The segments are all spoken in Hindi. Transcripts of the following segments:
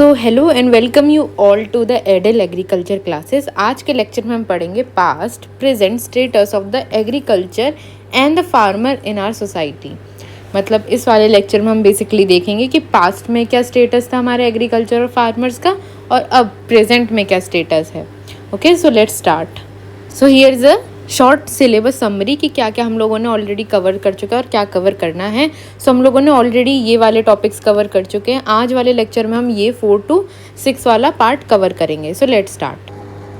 So hello and welcome you all to the एडल एग्रीकल्चर क्लासेस। आज के लेक्चर में हम पढ़ेंगे past present status of the agriculture and the farmer in our society. मतलब इस वाले लेक्चर में हम बेसिकली देखेंगे कि पास्ट में क्या स्टेटस था हमारे एग्रीकल्चर और फार्मर्स का और अब प्रेजेंट में क्या स्टेटस है। Okay, so let's start. So here is a short syllabus summary कि क्या क्या हम लोगों ने ऑलरेडी कवर कर चुका है और क्या कवर करना है। सो हम लोगों ने ऑलरेडी ये वाले टॉपिक्स कवर कर चुके हैं। आज वाले लेक्चर में हम ये 4 to 6 वाला पार्ट कवर करेंगे। So let's start.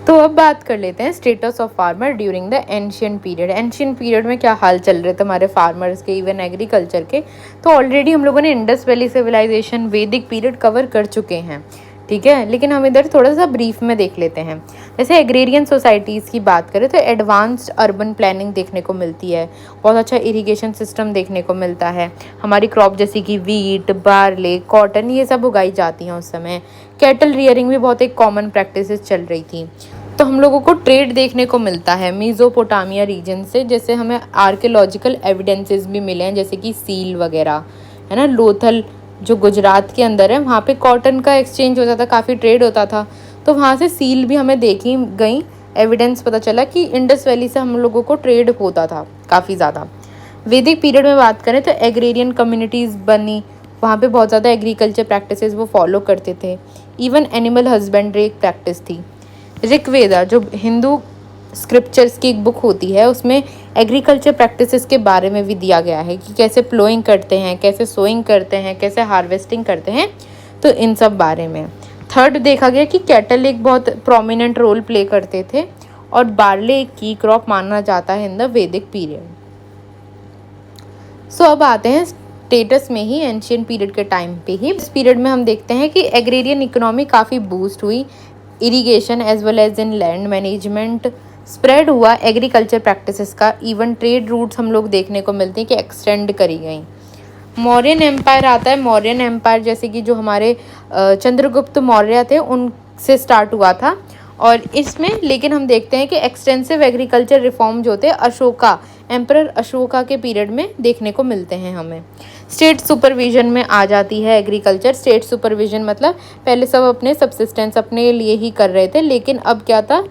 तो अब बात कर लेते हैं status of farmer during the ancient period. Ancient period में क्या हाल चल रहे थे हमारे फार्मर्स के, इवन एग्रीकल्चर के। तो ऑलरेडी हम लोगों ने इंडस वैली सिविलाइजेशन, वैदिक पीरियड कवर कर चुके हैं, ठीक है। लेकिन हम इधर थोड़ा सा ब्रीफ में देख लेते हैं। जैसे एग्रेरियन सोसाइटीज़ की बात करें तो एडवांस्ड अर्बन प्लानिंग देखने को मिलती है, बहुत अच्छा इरिगेशन सिस्टम देखने को मिलता है। हमारी क्रॉप जैसे कि वीट, बार्ले, कॉटन, ये सब उगाई जाती हैं उस समय। कैटल रियरिंग भी बहुत एक कॉमन प्रैक्टिसेस चल रही थी। तो हम लोगों को ट्रेड देखने को मिलता है मेसोपोटामिया रीजन से। जैसे हमें आर्कियोलॉजिकल एविडेंसेस भी मिले हैं, जैसे कि सील वगैरह, है ना। लोथल जो गुजरात के अंदर है, वहाँ पे कॉटन का एक्सचेंज होता था, काफ़ी ट्रेड होता था। तो वहाँ से सील भी हमें देखी गई, एविडेंस पता चला कि इंडस वैली से हम लोगों को ट्रेड होता था काफ़ी ज़्यादा। वैदिक पीरियड में बात करें तो एग्रेरियन कम्युनिटीज़ बनी, वहाँ पे बहुत ज़्यादा एग्रीकल्चर प्रैक्टिसेस वो फॉलो करते थे। इवन एनिमल हस्बेंड्री एक प्रैक्टिस थी। ऋग्वेदा जो हिंदू स्क्रिप्चर्स की एक बुक होती है, उसमें एग्रीकल्चर प्रैक्टिसेस के बारे में भी दिया गया है कि कैसे प्लोइंग करते हैं, कैसे सोइंग करते हैं, कैसे हार्वेस्टिंग करते हैं। तो इन सब बारे में। थर्ड देखा गया कि कैटल एक बहुत प्रोमिनेंट रोल प्ले करते थे और बार्ले एक की क्रॉप माना जाता है इन द वैदिक पीरियड। सो अब आते हैं स्टेटस में ही एंशियंट पीरियड के टाइम पे ही। इस पीरियड में हम देखते हैं कि एग्रेरियन इकोनॉमी काफ़ी बूस्ट हुई, irrigation as well as in land management spread हुआ एग्रीकल्चर प्रैक्टिसेस का। इवन ट्रेड रूट्स हम लोग देखने को मिलते हैं कि एक्सटेंड करी गई। मौर्यन एम्पायर आता है। मौर्यन एम्पायर जैसे कि जो हमारे चंद्रगुप्त मौर्य थे उनसे स्टार्ट हुआ था। और इसमें लेकिन हम देखते हैं कि एक्सटेंसिव एग्रीकल्चर रिफॉर्म जो थे अशोका, एम्परर अशोका के पीरियड में देखने को मिलते हैं हमें। स्टेट सुपरविजन में आ जाती है एग्रीकल्चर। स्टेट सुपरविजन मतलब पहले सब अपने सब्सिस्टेंस अपने लिए ही कर रहे थे, लेकिन अब क्या था,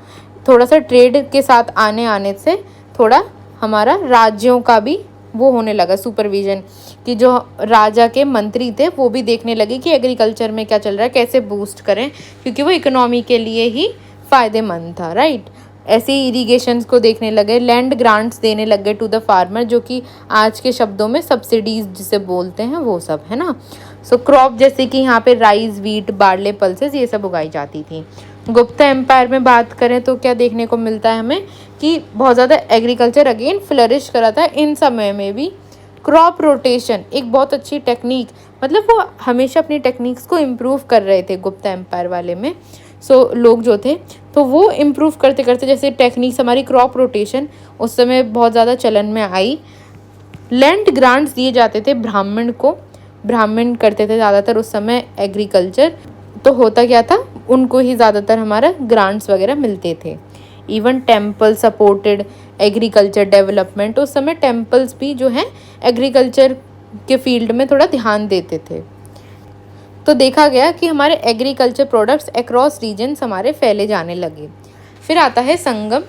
थोड़ा सा ट्रेड के साथ आने से थोड़ा हमारा राज्यों का भी वो होने लगा सुपरविजन, कि जो राजा के मंत्री थे वो भी देखने लगे कि एग्रीकल्चर में क्या चल रहा है, कैसे बूस्ट करें, क्योंकि वो इकोनॉमी के लिए ही फ़ायदेमंद था, राइट। ऐसे ही इरीगेशंस को देखने लगे, लैंड ग्रांट्स देने लगे टू द फार्मर, जो कि आज के शब्दों में सब्सिडीज़ जिसे बोलते हैं वो सब, है ना। सो क्रॉप जैसे कि यहाँ पे राइस, वीट, बार्ले, पल्सेस ये सब उगाई जाती थी। गुप्ता एम्पायर में बात करें तो क्या देखने को मिलता है हमें कि बहुत ज़्यादा एग्रीकल्चर अगेन फ्लरिश करा था। इन समय में भी क्रॉप रोटेशन एक बहुत अच्छी टेक्निक, मतलब वो हमेशा अपनी टेक्निक्स को इम्प्रूव कर रहे थे गुप्ता एम्पायर वाले में। सो लोग जो थे तो वो इम्प्रूव करते करते, जैसे टेक्निक्स हमारी क्रॉप रोटेशन उस समय बहुत ज़्यादा चलन में आई। लैंड ग्रांट्स दिए जाते थे ब्राह्मण को, ब्राह्मण करते थे ज़्यादातर उस समय एग्रीकल्चर। तो होता क्या था, उनको ही ज़्यादातर हमारा ग्रांट्स वगैरह मिलते थे। Even temple supported agriculture development. उस समय टेम्पल्स भी जो हैं एग्रीकल्चर के फील्ड में थोड़ा ध्यान देते थे। तो देखा गया कि हमारे एग्रीकल्चर प्रोडक्ट्स अक्रॉस रीजन्स हमारे फैले जाने लगे। फिर आता है संगम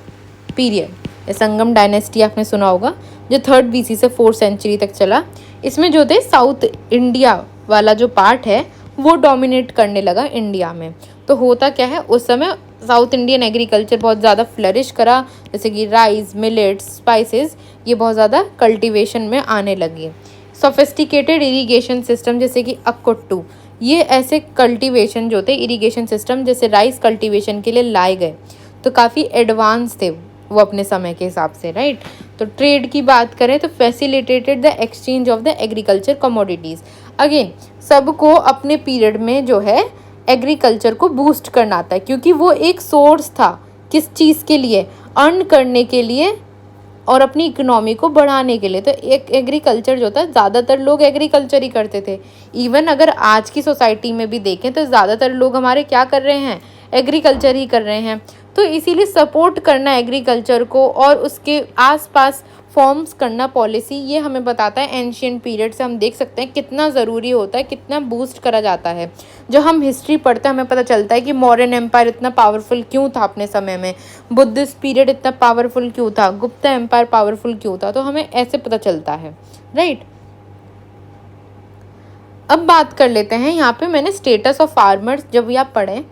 पीरियड। संगम डायनेस्टी आपने सुना होगा, जो 3rd BC से 4th सेंचुरी तक चला। इसमें जो थे साउथ इंडिया वाला जो पार्ट है वो डोमिनेट करने लगा इंडिया में। तो होता क्या है, उस समय साउथ इंडियन एग्रीकल्चर बहुत ज़्यादा फ्लरिश करा, जैसे कि राइस, मिलेट्स, स्पाइसेस, ये बहुत ज़्यादा कल्टीवेशन में आने लगे। सोफिस्टिकेटेड इरिगेशन सिस्टम जैसे कि अक्कोट्टू, ये ऐसे कल्टीवेशन जो थे इरिगेशन सिस्टम जैसे राइस कल्टीवेशन के लिए लाए गए, तो काफ़ी एडवांस थे वो अपने समय के हिसाब से, राइट। तो ट्रेड की बात करें तो facilitated the exchange of the agriculture commodities. Again सबको अपने पीरियड में जो है एग्रीकल्चर को बूस्ट करना था, क्योंकि वो एक सोर्स था किस चीज़ के लिए, अर्न करने के लिए और अपनी इकोनॉमी को बढ़ाने के लिए। तो एक एग्रीकल्चर जो था, ज़्यादातर लोग एग्रीकल्चर ही करते थे। इवन अगर आज की सोसाइटी में भी देखें तो ज़्यादातर लोग हमारे क्या कर रहे हैं, एग्रीकल्चर ही कर रहे हैं। तो इसीलिए सपोर्ट करना एग्रीकल्चर को और उसके आसपास फॉर्म्स करना पॉलिसी, ये हमें बताता है एंशियंट पीरियड से हम देख सकते हैं कितना ज़रूरी होता है, कितना बूस्ट करा जाता है। जब हम हिस्ट्री पढ़ते हैं हमें पता चलता है कि मौर्यन एम्पायर इतना पावरफुल क्यों था अपने समय में, बुद्धिस्ट पीरियड इतना पावरफुल क्यों था, गुप्ता एम्पायर पावरफुल क्यों था, तो हमें ऐसे पता चलता है, राइट। अब बात कर लेते हैं, यहाँ पे मैंने स्टेटस ऑफ फार्मर्स जब भी आप पढ़ें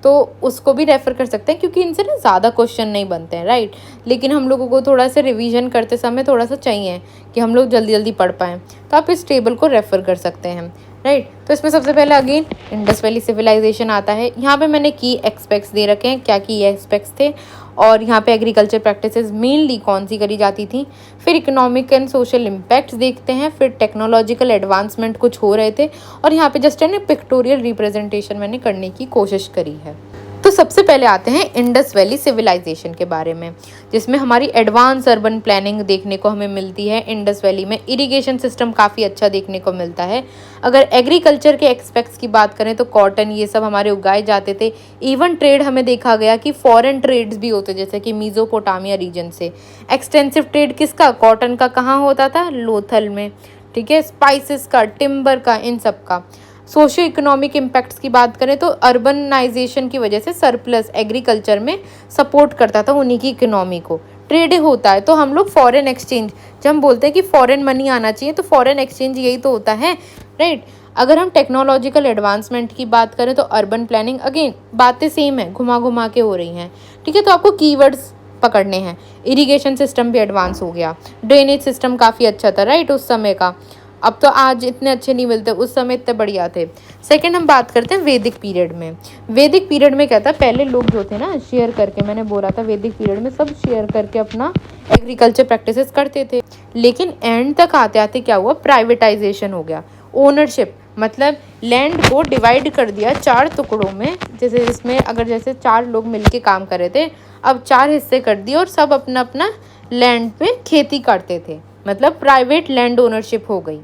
तो उसको भी रेफ़र कर सकते हैं, क्योंकि इनसे ना ज़्यादा क्वेश्चन नहीं बनते हैं, राइट। लेकिन हम लोगों को थोड़ा सा रिवीजन करते समय थोड़ा सा चाहिए कि हम लोग जल्दी जल्दी पढ़ पाएँ, तो आप इस टेबल को रेफ़र कर सकते हैं, राइट। तो इसमें सबसे पहले अगेन इंडस वैली सिविलाइजेशन आता है। यहाँ पे मैंने की एस्पेक्ट्स दे रखे हैं, क्या की एस्पेक्ट्स थे, और यहाँ पे एग्रीकल्चर प्रैक्टिसेस मेनली कौन सी करी जाती थी। फिर इकोनॉमिक एंड सोशल इम्पैक्ट्स देखते हैं, फिर टेक्नोलॉजिकल एडवांसमेंट कुछ हो रहे थे, और यहाँ पे जस्ट है ना पिक्टोरियल रिप्रेजेंटेशन मैंने करने की कोशिश करी है। तो सबसे पहले आते हैं इंडस वैली सिविलाइजेशन के बारे में, जिसमें हमारी एडवांस अर्बन प्लानिंग देखने को हमें मिलती है। इंडस वैली में इरिगेशन सिस्टम काफ़ी अच्छा देखने को मिलता है। अगर एग्रीकल्चर के एक्सपेक्ट्स की बात करें तो कॉटन ये सब हमारे उगाए जाते थे। इवन ट्रेड हमें देखा गया कि फॉरेन ट्रेड्स भी होते, जैसे कि मीज़ोपोटामिया रीजन से। एक्सटेंसिव ट्रेड किसका, कॉटन का कहाँ होता था, लोथल में, ठीक है। स्पाइसेस का, टिम्बर का, इन सब का। सोशियो इकोनॉमिक इम्पैक्ट्स की बात करें तो अर्बनाइजेशन की वजह से सरप्लस एग्रीकल्चर में सपोर्ट करता था उन्हीं की इकोनॉमी को। ट्रेड होता है तो हम लोग फॉरेन एक्सचेंज, जब हम बोलते हैं कि फॉरेन मनी आना चाहिए तो फॉरेन एक्सचेंज यही तो होता है, राइट। अगर हम टेक्नोलॉजिकल एडवांसमेंट की बात करें तो अर्बन प्लानिंग, अगेन बातें सेम है, घुमा घुमा के हो रही हैं, ठीक है। तो आपको कीवर्ड्स पकड़ने हैं। इरिगेशन सिस्टम भी एडवांस हो गया, ड्रेनेज सिस्टम काफ़ी अच्छा था, राइट, उस समय का। अब तो आज इतने अच्छे नहीं मिलते, उस समय इतने बढ़िया थे। सेकंड हम बात करते हैं वैदिक पीरियड में। वैदिक पीरियड में क्या था, पहले लोग जो थे ना शेयर करके, मैंने बोला था वैदिक पीरियड में सब शेयर करके अपना एग्रीकल्चर प्रैक्टिसेस करते थे। लेकिन एंड तक आते आते क्या हुआ, प्राइवेटाइजेशन हो गया। ओनरशिप मतलब लैंड को डिवाइड कर दिया 4 टुकड़ों में, जैसे इसमें अगर जैसे 4 लोग मिलके काम कर रहे थे, अब 4 हिस्से कर दिए और सब अपना अपना लैंड पे खेती करते थे, मतलब प्राइवेट लैंड ओनरशिप हो गई।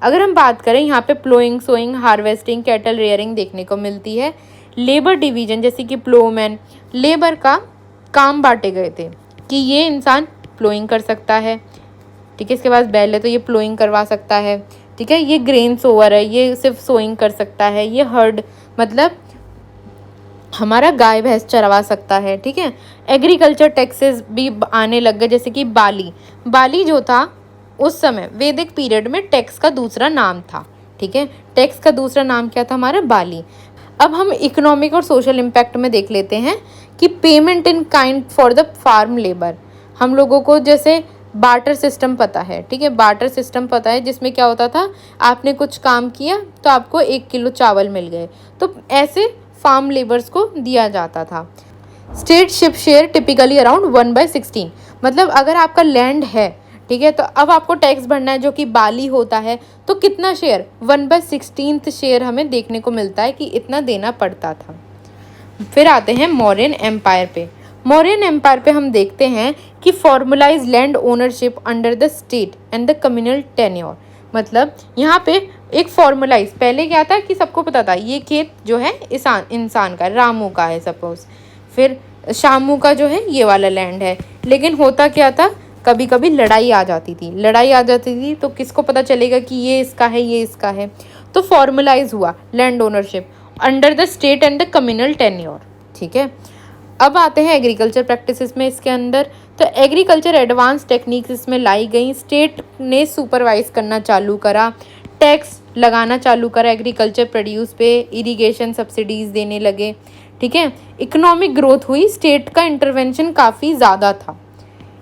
अगर हम बात करें यहाँ पे ploughing, sowing, harvesting, cattle rearing देखने को मिलती है। लेबर डिवीजन, जैसे कि प्लोमैन, लेबर का काम बांटे गए थे कि ये इंसान प्लोइंग कर सकता है, ठीक है, इसके पास बैल है तो ये प्लोइंग करवा सकता है, ठीक है। ये ग्रेन सोवर है, ये सिर्फ सोइंग कर सकता है। ये हर्ड मतलब हमारा गाय भैंस चरवा सकता है, ठीक है। एग्रीकल्चर टैक्सेस भी आने लग गए, जैसे कि बाली जो था उस समय वैदिक पीरियड में टैक्स का दूसरा नाम था, ठीक है। टैक्स का दूसरा नाम क्या था हमारा, बाली। अब हम इकोनॉमिक और सोशल इम्पैक्ट में देख लेते हैं कि payment in kind for the farm labour. हम लोगों को जैसे बार्टर सिस्टम पता है, ठीक है, बार्टर सिस्टम पता है, जिसमें क्या होता था, आपने कुछ काम किया तो आपको 1 किलो चावल मिल गए, तो ऐसे फार्म लेबर्स को दिया जाता था। State ship share typically around 1/16, मतलब अगर आपका लैंड है, ठीक है, तो अब आपको टैक्स भरना है जो कि बाली होता है, तो कितना शेयर, 1/16 शेयर हमें देखने को मिलता है कि इतना देना पड़ता था। फिर आते हैं मौर्यन एम्पायर पे। मौर्यन एम्पायर पे हम देखते हैं कि formalise land ownership under the state and the communal tenure, मतलब यहाँ पे एक फॉर्मुलाइज, पहले क्या था कि सबको पता था ये खेत जो है इंसान का, रामू का है सपोज, फिर शामू का जो है ये वाला लैंड है। लेकिन होता क्या था, कभी कभी लड़ाई आ जाती थी तो किसको पता चलेगा कि ये इसका है, ये इसका है, तो फॉर्मुलाइज हुआ land ownership under the state and the communal tenure, ठीक है। अब आते हैं एग्रीकल्चर प्रैक्टिसेस में। इसके अंदर तो एग्रीकल्चर एडवांस टेक्निक्स इसमें लाई गई। स्टेट ने सुपरवाइज करना चालू करा, टैक्स लगाना चालू करा एग्रीकल्चर प्रोड्यूस पे, इरिगेशन सब्सिडीज देने लगे, ठीक है। इकोनॉमिक ग्रोथ हुई, स्टेट का इंटरवेंशन काफ़ी ज़्यादा था।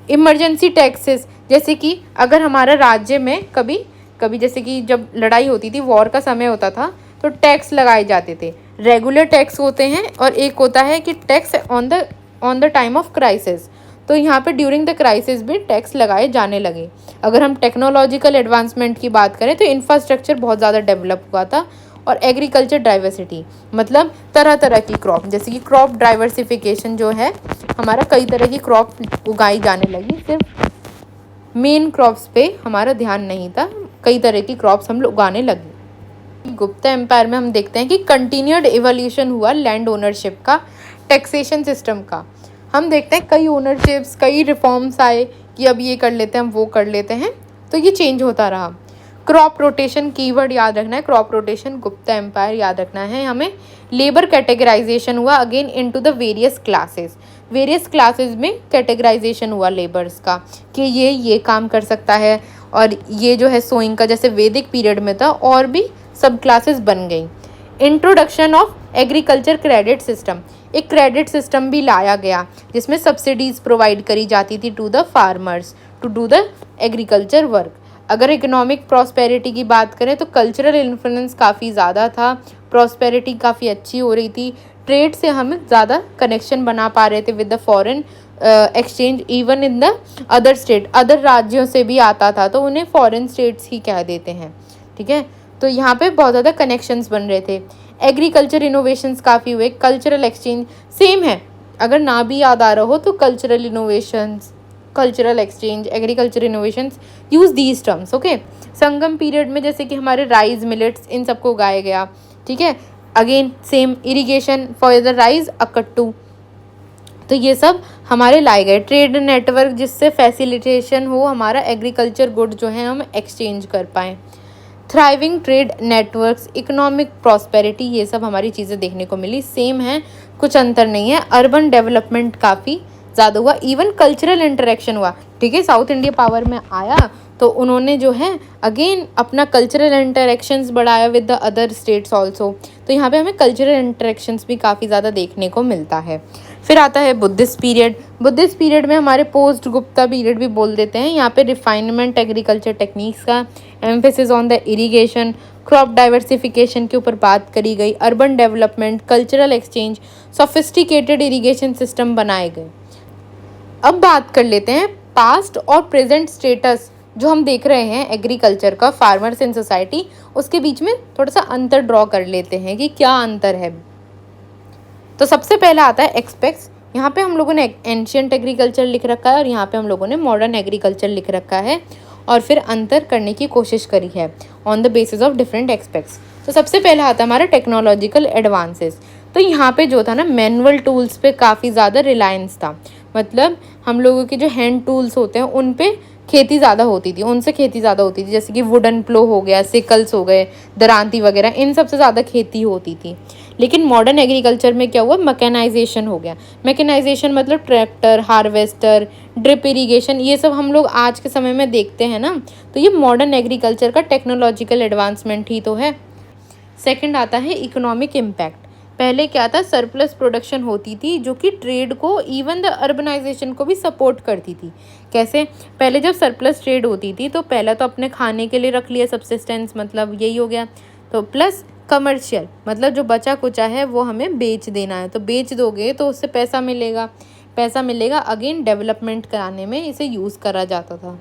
इमरजेंसी टैक्सेस, जैसे कि अगर हमारा राज्य में कभी कभी जैसे कि जब लड़ाई होती थी, वॉर का समय होता था, तो टैक्स लगाए जाते थे। रेगुलर टैक्स होते हैं और एक होता है कि tax on the time of crisis, तो यहाँ पे ड्यूरिंग द क्राइसिस भी टैक्स लगाए जाने लगे। अगर हम टेक्नोलॉजिकल एडवांसमेंट की बात करें तो इंफ्रास्ट्रक्चर बहुत ज़्यादा डेवलप हुआ था। और एग्रीकल्चर डाइवर्सिटी मतलब तरह तरह की क्रॉप, जैसे कि क्रॉप डाइवर्सिफिकेशन जो है हमारा, कई तरह की क्रॉप उगाई जाने लगी, सिर्फ मेन क्रॉप्स पे हमारा ध्यान नहीं था, कई तरह की क्रॉप्स हम लोग उगाने लगे। गुप्ता एम्पायर में हम देखते हैं कि कंटिन्यूड इवोल्यूशन हुआ लैंड ओनरशिप का, टैक्सेशन सिस्टम का। हम देखते हैं कई ओनरशिप्स, कई रिफॉर्म्स आए, कि अब ये कर लेते हैं, हम वो कर लेते हैं, तो ये चेंज होता रहा। क्रॉप रोटेशन कीवर्ड याद रखना है, क्रॉप रोटेशन, गुप्ता एम्पायर याद रखना है हमें। लेबर कैटेगराइजेशन हुआ again into the various classes, various classes में कैटेगराइजेशन हुआ लेबर्स का कि ये काम कर सकता है, और ये जो है सोइंग का जैसे वैदिक पीरियड में था, और भी सब क्लासेस बन गई। Introduction of agriculture credit system, एक क्रेडिट सिस्टम भी लाया गया जिसमें सब्सिडीज प्रोवाइड करी जाती थी to the farmers to do the agriculture work. अगर इकोनॉमिक प्रॉस्पेरिटी की बात करें तो कल्चरल इन्फ्लुएंस काफ़ी ज़्यादा था, प्रॉस्पेरिटी काफ़ी अच्छी हो रही थी, ट्रेड से हम ज़्यादा कनेक्शन बना पा रहे थे with the foreign exchange, even in the other state, other राज्यों से भी आता था तो उन्हें फॉरेन स्टेट्स ही कह देते हैं, ठीक है। तो यहाँ पे बहुत ज़्यादा कनेक्शंस बन रहे थे। एग्रीकल्चर इनोवेशंस काफ़ी हुए, कल्चरल एक्सचेंज सेम है, अगर ना भी याद आ रहा हो तो cultural innovations, cultural exchange, agriculture innovations, use these terms, okay. Sangam period में जैसे कि हमारे राइस, मिलेट्स, इन सबको उगाया गया, ठीक है। Again same, irrigation for the rice, अकट्टू, तो ये सब हमारे लाए गए। ट्रेड नेटवर्क जिससे फैसिलिटेशन हो हमारा एग्रीकल्चर गुड जो है हम एक्सचेंज कर पाएँ। Thriving trade networks, economic prosperity, ये सब हमारी चीज़ें देखने को मिली, सेम है, कुछ अंतर नहीं है। अर्बन डेवलपमेंट काफ़ी ज़्यादा हुआ, इवन कल्चरल इंटरेक्शन हुआ, ठीक है। साउथ इंडिया पावर में आया तो उन्होंने जो है अगेन अपना कल्चरल इंटरेक्शंस बढ़ाया with the other states also, तो यहाँ पे हमें कल्चरल इंटरेक्शंस भी काफ़ी ज़्यादा देखने को मिलता है। फिर आता है बुद्धिस्ट पीरियड। बुद्धिस्ट पीरियड में हमारे पोस्ट गुप्ता पीरियड भी बोल देते हैं, यहाँ पे रिफाइनमेंट एग्रीकल्चर टेक्निक्स का, emphasis on the irrigation, crop diversification के ऊपर बात करी गई, urban development, cultural exchange, sophisticated irrigation system बनाए गए। अब बात कर लेते हैं पास्ट और प्रेजेंट स्टेटस जो हम देख रहे हैं एग्रीकल्चर का, फार्मर्स इन सोसाइटी, उसके बीच में थोड़ा सा अंतर ड्रॉ कर लेते हैं कि क्या अंतर है। तो सबसे पहला आता है एक्सपेक्ट्स, यहाँ पे हम लोगों ने एंशियंट एग्रीकल्चर लिख रखा है और यहाँ पे हम लोगों ने मॉडर्न एग्रीकल्चर लिख रखा है, और फिर अंतर करने की कोशिश करी है on the basis of different aspects. तो सबसे पहला आता है हमारा टेक्नोलॉजिकल एडवांसेस। तो यहाँ पे जो था ना मैनुअल टूल्स पे काफ़ी ज़्यादा रिलायंस था, मतलब हम लोगों के जो हैंड टूल्स होते हैं उन पे खेती ज़्यादा होती थी, उनसे खेती ज़्यादा होती थी, जैसे कि वुडन प्लो हो गया, सिकल्स हो गए, दरांती वगैरह, इन सब से ज़्यादा खेती होती थी। लेकिन मॉडर्न एग्रीकल्चर में क्या हुआ, मैकेनाइजेशन हो गया। मैकेनाइजेशन मतलब ट्रैक्टर, हार्वेस्टर, ड्रिप इरिगेशन, ये सब हम लोग आज के समय में देखते हैं ना, तो ये मॉडर्न एग्रीकल्चर का टेक्नोलॉजिकल एडवांसमेंट ही तो है। सेकंड आता है इकोनॉमिक इम्पैक्ट। पहले क्या था, सरप्लस प्रोडक्शन होती थी जो कि ट्रेड को, इवन द अर्बनाइजेशन को भी सपोर्ट करती थी। कैसे, पहले जब सरप्लस ट्रेड होती थी तो पहला तो अपने खाने के लिए रख लिया, सब्सिस्टेंस मतलब यही हो गया, तो प्लस कमर्शियल मतलब जो बचा कुचा है वो हमें बेच देना है, तो बेच दोगे तो उससे पैसा मिलेगा, पैसा मिलेगा, अगेन डेवलपमेंट कराने में इसे यूज़ करा जाता था।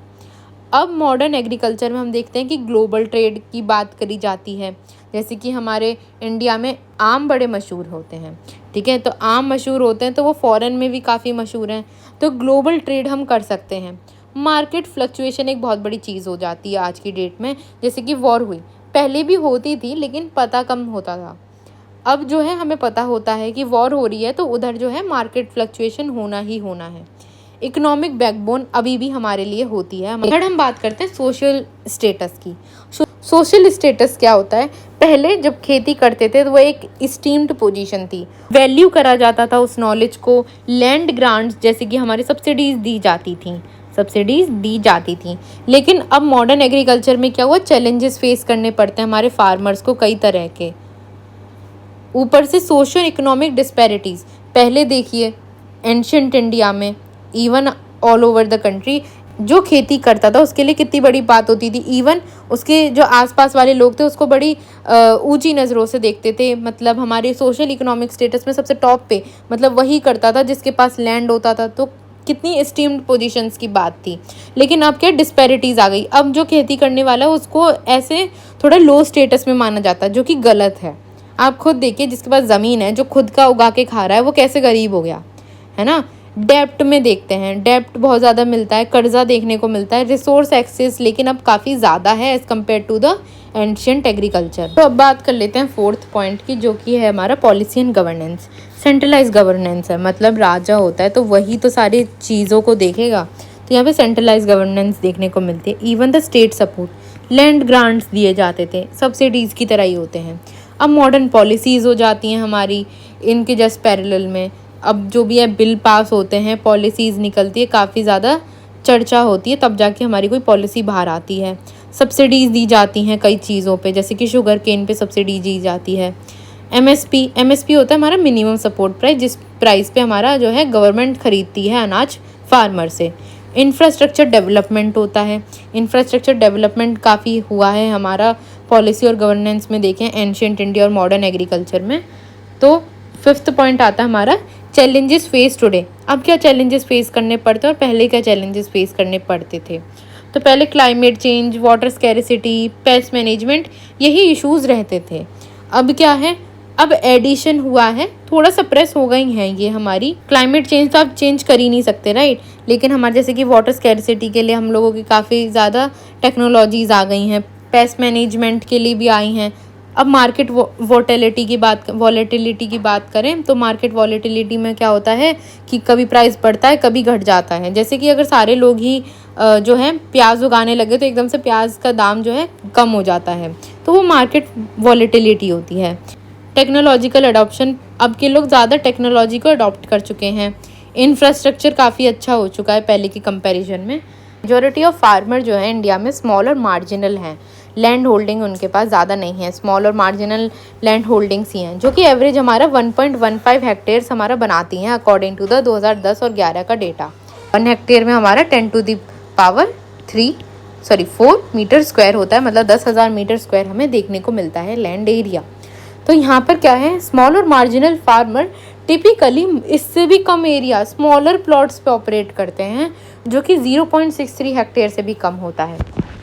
अब मॉडर्न एग्रीकल्चर में हम देखते हैं कि ग्लोबल ट्रेड की बात करी जाती है, जैसे कि हमारे इंडिया में आम बड़े मशहूर होते हैं, ठीक है, तो आम मशहूर होते हैं तो वो फॉरेन में भी काफ़ी मशहूर हैं, तो ग्लोबल ट्रेड हम कर सकते हैं। मार्केट फ्लक्चुएशन एक बहुत बड़ी चीज़ हो जाती है आज की डेट में, जैसे कि वॉर हुई, पहले भी होती थी लेकिन पता कम होता था, अब जो है हमें पता होता है कि वॉर हो रही है तो उधर जो है मार्केट फ्लक्चुएशन होना ही होना है। इकोनॉमिक बैकबोन अभी भी हमारे लिए होती है। थर्ड हम बात करते हैं सोशल स्टेटस की। सोशल स्टेटस क्या होता है, पहले जब खेती करते थे तो वो एक इस्टीम्ड पोजीशन थी, वैल्यू करा जाता था उस नॉलेज को, लैंड ग्रांट्स जैसे कि हमारी सब्सिडीज दी जाती थी। लेकिन अब मॉडर्न एग्रीकल्चर में क्या हुआ, चैलेंजेस फेस करने पड़ते हैं हमारे फार्मर्स को कई तरह के, ऊपर से सोशल इकोनॉमिक डिस्पैरिटीज़। पहले देखिए एंशिएंट इंडिया में, even all over the country, जो खेती करता था उसके लिए कितनी बड़ी बात होती थी, इवन उसके जो आसपास वाले लोग थे उसको बड़ी ऊंची नज़रों से देखते थे, मतलब हमारे सोशल इकोनॉमिक स्टेटस में सबसे टॉप पे मतलब वही करता था जिसके पास लैंड होता था, तो कितनी एस्टीम्ड पोजीशंस की बात थी। लेकिन अब क्या डिस्पैरिटीज़ आ गई, अब जो खेती करने वाला है उसको ऐसे थोड़ा लो स्टेटस में माना जाता है, जो कि गलत है। आप खुद देखिए, जिसके पास ज़मीन है, जो खुद का उगा के खा रहा है, वो कैसे गरीब हो गया, है ना। डेप्ट में देखते हैं, डेप्ट बहुत ज़्यादा मिलता है, कर्जा देखने को मिलता है, रिसोर्स एक्सेस लेकिन अब काफ़ी ज़्यादा है as compare to the ancient agriculture. तो अब बात कर लेते हैं फोर्थ पॉइंट की, जो कि है हमारा policy and governance. Centralise governance है, मतलब राजा होता है तो वही तो सारी चीज़ों को देखेगा, तो यहाँ पे सेंट्रलाइज गवर्नेंस देखने को मिलती है। Even the state support, land grants दिए जाते थे, सब्सिडीज़ की तरह ही होते हैं। अब मॉडर्न पॉलिसीज़ हो जाती हैं हमारी इनके जस्ट पैरेलल में। अब जो भी है बिल पास होते हैं, पॉलिसीज़ निकलती है, काफ़ी ज़्यादा चर्चा होती है, तब जाके हमारी कोई पॉलिसी बाहर आती है। सब्सिडीज़ दी जाती हैं कई चीज़ों पे, जैसे कि शुगर केन पे सब्सिडी दी जाती है। एमएसपी होता है हमारा मिनिमम सपोर्ट प्राइस, जिस प्राइस पे हमारा जो है गवर्नमेंट खरीदती है अनाज फार्मर से। इंफ्रास्ट्रक्चर डेवलपमेंट होता है। इंफ्रास्ट्रक्चर डेवलपमेंट काफ़ी हुआ है हमारा पॉलिसी और गवर्नेंस में देखें एंशिएंट इंडिया और मॉडर्न एग्रीकल्चर में। तो 5th पॉइंट आता है हमारा चैलेंजेस फेस टुडे। अब क्या चैलेंजेस फेस करने पड़ते हैं और पहले क्या चैलेंजेस फेस करने पड़ते थे। तो पहले climate change, water scarcity, pest management, यही इश्यूज़ रहते थे। अब क्या है, अब एडिशन हुआ है, थोड़ा सप्रेस हो गई हैं ये हमारी। क्लाइमेट चेंज तो आप चेंज कर ही नहीं सकते, राइट, लेकिन हमारे जैसे कि वाटर स्कैरिसिटी के लिए हम लोगों की काफ़ी ज़्यादा टेक्नोलॉजीज़ आ गई हैं, पेस्ट मैनेजमेंट के लिए भी आई हैं। अब मार्केट वॉलेटिलिटी की बात करें तो मार्केट वॉलेटिलिटी में क्या होता है कि कभी प्राइस बढ़ता है, कभी घट जाता है। जैसे कि अगर सारे लोग ही जो है प्याज उगाने लगे तो एकदम से प्याज का दाम जो है कम हो जाता है, तो वो मार्केट वॉलेटिलिटी होती है। टेक्नोलॉजिकल अडॉप्शन, अब के लोग ज़्यादा टेक्नोलॉजी को अडॉप्ट कर चुके हैं। इंफ्रास्ट्रक्चर काफ़ी अच्छा हो चुका है पहले की कंपैरिजन में। मेजॉरिटी ऑफ फार्मर जो है इंडिया में स्मॉल और मार्जिनल हैं, लैंड होल्डिंग उनके पास ज़्यादा नहीं है, स्मॉल और मार्जिनल लैंड होल्डिंग्स ही हैं, जो कि एवरेज हमारा 1.15 हेक्टेयर्स हमारा बनाती हैं अकॉर्डिंग टू द 2010 और 11 का डेटा। 1 हेक्टेयर में हमारा 4 मीटर स्क्वायर होता है, मतलब 10,000 मीटर स्क्वायर हमें देखने को मिलता है लैंड एरिया। तो यहाँ पर क्या है, स्मॉल और मार्जिनल फार्मर टिपिकली इससे भी कम एरिया स्मॉलर प्लॉट्स पे ऑपरेट करते हैं, जो कि 0.63 हेक्टेयर से भी कम होता है।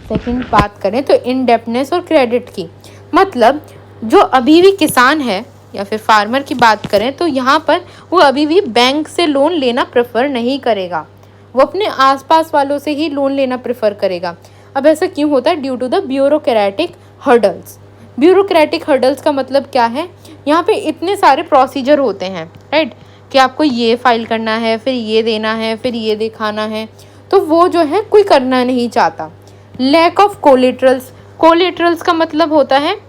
सेकंड बात करें तो इनडेप्टनेस और क्रेडिट की, मतलब जो अभी भी किसान है या फिर फार्मर की बात करें तो यहाँ पर वो अभी भी बैंक से लोन लेना प्रेफर नहीं करेगा, वो अपने आसपास वालों से ही लोन लेना प्रेफर करेगा। अब ऐसा क्यों होता है? Due to the bureaucratic hurdles. Bureaucratic hurdles का मतलब क्या है, यहाँ पे इतने सारे प्रोसीजर होते हैं, राइट, कि आपको ये फाइल करना है, फिर ये देना है, फिर ये दिखाना है, तो वो जो है कोई करना नहीं चाहता। लैक ऑफ कोलेटरल्स का मतलब होता है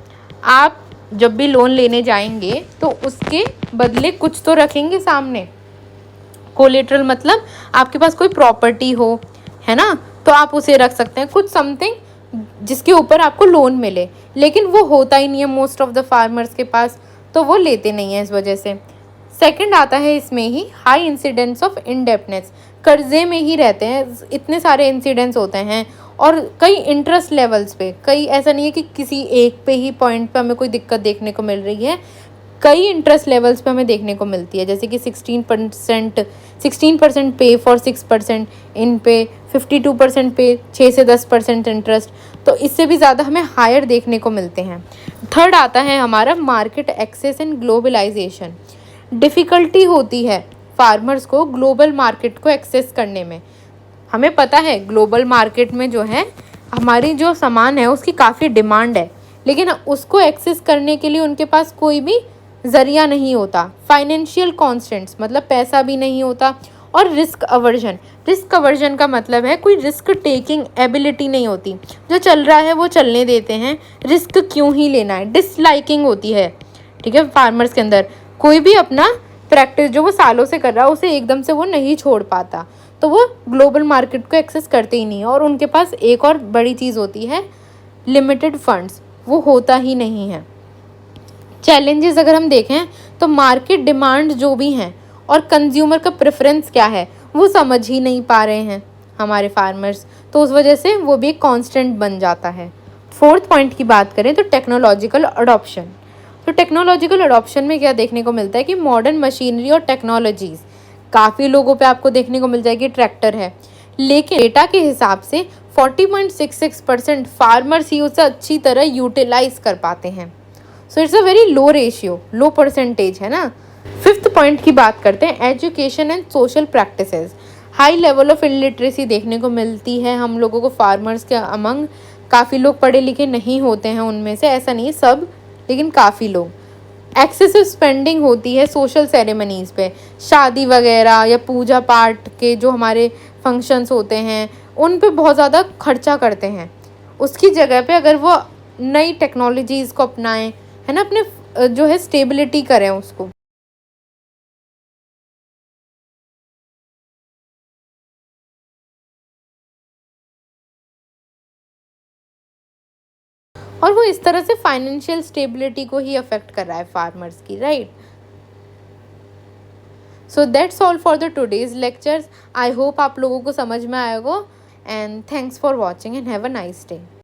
आप जब भी लोन लेने जाएंगे तो उसके बदले कुछ तो रखेंगे सामने। कोलेटरल मतलब आपके पास कोई प्रॉपर्टी हो, है ना, तो आप उसे रख सकते हैं, कुछ समथिंग जिसके ऊपर आपको लोन मिले, लेकिन वो होता ही नहीं है मोस्ट ऑफ द फार्मर्स के पास, तो वो लेते नहीं है इस वजह से। सेकंड आता है इसमें ही हाई इंसिडेंस ऑफ इंडेप्टनेस, कर्जे में ही रहते हैं, इतने सारे इंसिडेंट्स होते हैं और कई इंटरेस्ट लेवल्स पे, कई ऐसा नहीं है कि किसी एक पे ही पॉइंट पे हमें कोई दिक्कत देखने को मिल रही है, कई इंटरेस्ट लेवल्स पे हमें देखने को मिलती है, जैसे कि 16% पे फॉर 6% इन पे, 52% पे 6 से 10% इंटरेस्ट, तो इससे भी ज़्यादा हमें हायर देखने को मिलते हैं। थर्ड आता है हमारा market access and globalisation. Difficulty होती है फार्मर्स को ग्लोबल मार्केट को एक्सेस करने में। हमें पता है ग्लोबल मार्केट में जो है हमारी जो सामान है उसकी काफ़ी डिमांड है, लेकिन उसको एक्सेस करने के लिए उनके पास कोई भी ज़रिया नहीं होता। फाइनेंशियल कॉन्स्टेंट्स मतलब पैसा भी नहीं होता, और रिस्क अवर्जन का मतलब है कोई रिस्क टेकिंग एबिलिटी नहीं होती, जो चल रहा है वो चलने देते हैं, रिस्क क्यों ही लेना है, डिसलाइकिंग होती है, ठीक है, फार्मर्स के अंदर। कोई भी अपना प्रैक्टिस जो वो सालों से कर रहा है उसे एकदम से वो नहीं छोड़ पाता, तो वो ग्लोबल मार्केट को एक्सेस करते ही नहीं है। और उनके पास एक और बड़ी चीज़ होती है लिमिटेड फंड्स, वो होता ही नहीं है। चैलेंजेस अगर हम देखें तो मार्केट डिमांड जो भी हैं और कंज्यूमर का प्रेफरेंस क्या है वो समझ ही नहीं पा रहे हैं हमारे फार्मर्स, तो उस वजह से वो भी एक कांस्टेंट बन जाता है। फोर्थ पॉइंट की बात करें तो टेक्नोलॉजिकल अडॉप्शन। तो टेक्नोलॉजिकल अडॉप्शन में क्या देखने को मिलता है कि मॉडर्न मशीनरी और टेक्नोलॉजीज़, काफ़ी लोगों पे आपको देखने को मिल जाएगी ट्रैक्टर है, लेकिन डेटा के हिसाब से 40.66% फार्मर्स ही उसे अच्छी तरह यूटिलाइज कर पाते हैं। So it's a very low ratio, low percentage है ना। फिफ्थ पॉइंट की बात करते हैं education and social practices. High level of illiteracy देखने को मिलती है हम लोगों को फार्मर्स के अमंग। काफ़ी लोग पढ़े लिखे नहीं होते हैं उनमें से, ऐसा नहीं सब, लेकिन काफ़ी लोग। एक्सेसिव स्पेंडिंग होती है सोशल सेरेमनीज़ पे, शादी वगैरह या पूजा पाठ के जो हमारे फंक्शंस होते हैं, उन पे बहुत ज़्यादा खर्चा करते हैं। उसकी जगह पे अगर वो नई टेक्नोलॉजीज़ को अपनाएं, है ना, अपने जो है स्टेबिलिटी करें उसको। और वो इस तरह से फाइनेंशियल स्टेबिलिटी को ही अफेक्ट कर रहा है फार्मर्स की, right. So that's all for the today's lectures. I hope आप लोगों को समझ में आएगा, and thanks for watching and have a nice day.